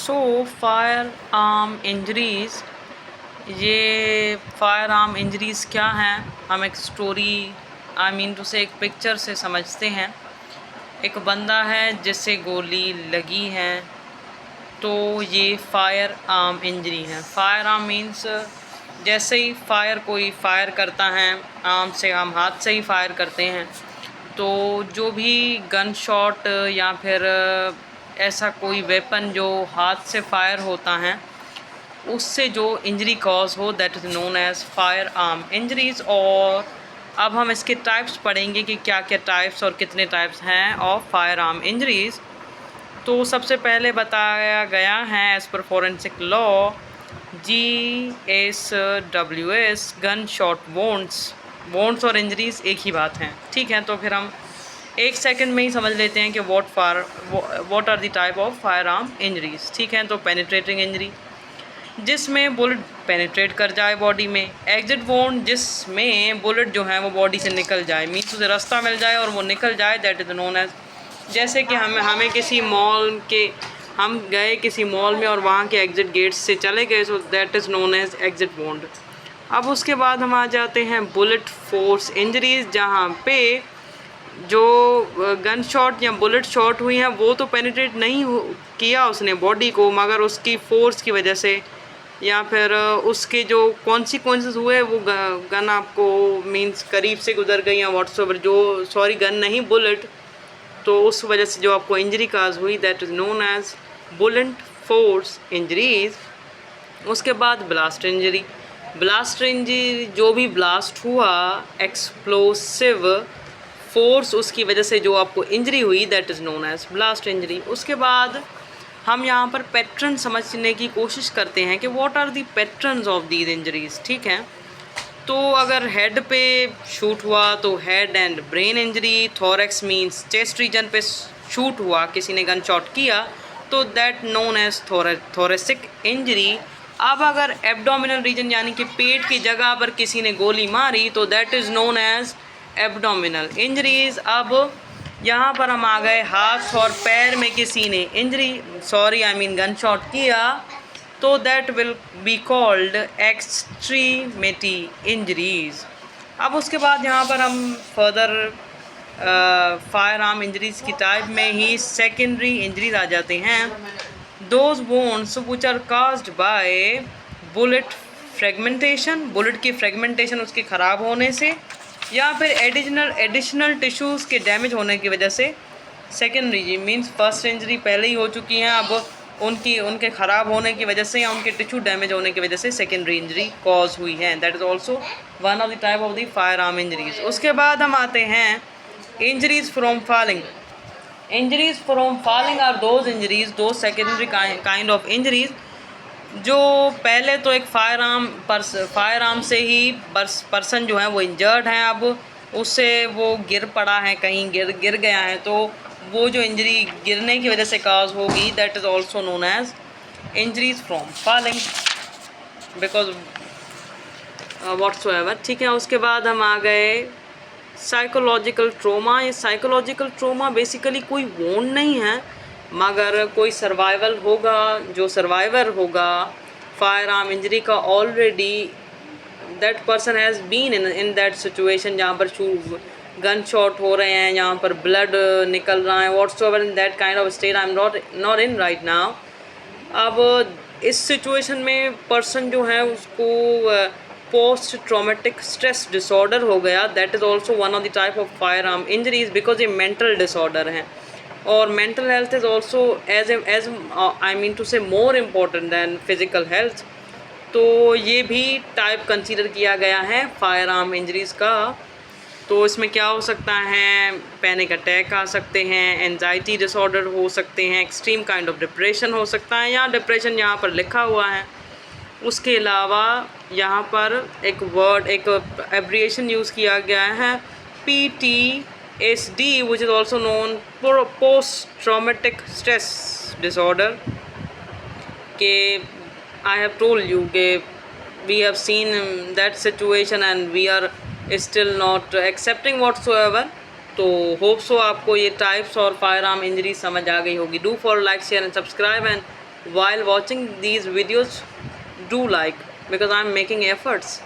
So fire arm injuries, ये fire arm injuries क्या हैं, हम एक स्टोरी टू से एक पिक्चर से समझते हैं। एक बंदा है जिससे गोली लगी है, तो ये फायर आर्म इंजरी है। फायर आर्म मीन्स जैसे ही फायर कोई फायर करता है, आर्म से हम हाथ से ही फायर करते हैं, तो जो भी गन शॉट या फिर ऐसा कोई वेपन जो हाथ से फायर होता है, उससे जो इंजरी कॉज हो, that is known as fire arm injuries. और अब हम इसके टाइप्स पढ़ेंगे कि क्या क्या टाइप्स और कितने टाइप्स हैं ऑफ फायर आर्म इंजरीज़। तो सबसे पहले बताया गया है as per forensic law GSWS gun shot wounds और इंजरीज़ एक ही बात है, ठीक है। तो फिर हम एक सेकंड में ही समझ लेते हैं कि what are the type of fire arm injuries, ठीक है। तो पेनिट्रेटिंग इंजरी, जिसमें बुलेट पेनिट्रेट कर जाए बॉडी में। एग्जिट वोंड, जिसमें बुलेट जो है वो बॉडी से निकल जाए, मीन्स उसे रास्ता मिल जाए और वो निकल जाए, दैट इज़ नोन एज। जैसे कि हमें किसी मॉल के, हम गए किसी मॉल में और वहाँ के एग्ज़िट गेट्स से चले गए, so that is known as exit wound. अब उसके बाद हम आ जाते हैं बुलेट फोर्स इंजरीज़, जहाँ पे जो गन शॉट या बुलेट शॉट हुई हैं वो तो पेनिट्रेट नहीं किया उसने बॉडी को, मगर उसकी फोर्स की वजह से या फिर उसके जो कॉन्सिक्वेंसेस हुए, वो गन आपको मीन्स करीब से गुजर गई या व्हाट्सएवर, जो गन नहीं बुलेट, तो उस वजह से जो आपको इंजरी काज हुई, that is known as bullet force injuries. उसके बाद ब्लास्ट इंजरी, जो भी ब्लास्ट हुआ, एक्सप्लोसिव फोर्स उसकी वजह से जो आपको इंजरी हुई, that is known as blast injury. उसके बाद हम यहाँ पर पैटर्न समझने की कोशिश करते हैं कि what are the patterns of these injuries, ठीक है। तो अगर हेड पे शूट हुआ तो head and brain injury, thorax means chest region पे शूट हुआ, किसी ने गन शॉट किया, तो that known as thoracic injury. अब अगर एब्डोमिनल रीजन यानी कि पेट की जगह पर किसी ने गोली मारी, तो that is known as abdominal injuries. अब यहाँ पर हम आ गए हाथ और पैर में किसी ने गन शॉट किया, तो that will be called extremity injuries. अब उसके बाद यहाँ पर हम फर्दर फायर आर्म इंजरीज़ की टाइप में ही सेकेंडरी इंजरीज आ जाते हैं। Those ones which are caused by bullet fragmentation, bullet की फ्रेगमेंटेशन उसके ख़राब होने से, या फिर एडिशनल टिश्यूज़ के डैमेज होने की वजह से सेकेंडरी मीन्स फर्स्ट इंजरी पहले ही हो चुकी हैं, अब उनके ख़राब होने की वजह से या उनके टिश्यू डैमेज होने की वजह से सेकेंडरी इंजरी कॉज हुई है। That is also one of the type of the fire arm injuries. उसके बाद हम आते हैं injuries from falling. Injuries from falling are those injuries, दो सेकेंडरी काइंड ऑफ इंजरीज़, जो पहले तो एक फायर आर्म से ही पर्सन जो है वो इंजर्ड हैं, अब उससे वो गिर पड़ा है, कहीं गिर गया है, तो वो जो इंजरी गिरने की वजह से काज होगी, that is also known as injuries from falling because whatsoever, ठीक है। उसके बाद हम आ गए साइकोलॉजिकल ट्रोमा। ये साइकोलॉजिकल ट्रोमा बेसिकली कोई वोंड नहीं है, मगर कोई जो सर्वाइवर होगा फायर आर्म इंजरी का, already that person has been in that situation जहाँ पर गन शॉट हो रहे हैं, यहाँ पर ब्लड निकल रहा है, whatsoever in that kind of state I am not in right now. अब इस सिचुएशन में पर्सन जो है उसको पोस्ट ट्रॉमेटिक स्ट्रेस डिसऑर्डर हो गया, that is also one of the type of fire arm injuries, because ये मेंटल डिसऑर्डर हैं, और mental health is also as to say more important than physical health. तो ये भी टाइप कंसीडर किया गया है फायर आर्म इंजरीज़ का। तो इसमें क्या हो सकता है, पैनिक अटैक आ सकते हैं, एंजाइटी डिसऑर्डर हो सकते हैं, एक्सट्रीम काइंड ऑफ डिप्रेशन हो सकता है, या डिप्रेशन यहाँ पर लिखा हुआ है। उसके अलावा यहाँ पर एक एब्रिएशन यूज़ किया गया है, PTSD, which is also known post traumatic stress disorder, के I have told you कि we have seen that situation and we are still not accepting whatsoever। तो होप सो आपको ये टाइप्स और फायर आर्म इंजरी समझ आ गई होगी। Do for like share and subscribe and While watching these videos, do like, because I'm making efforts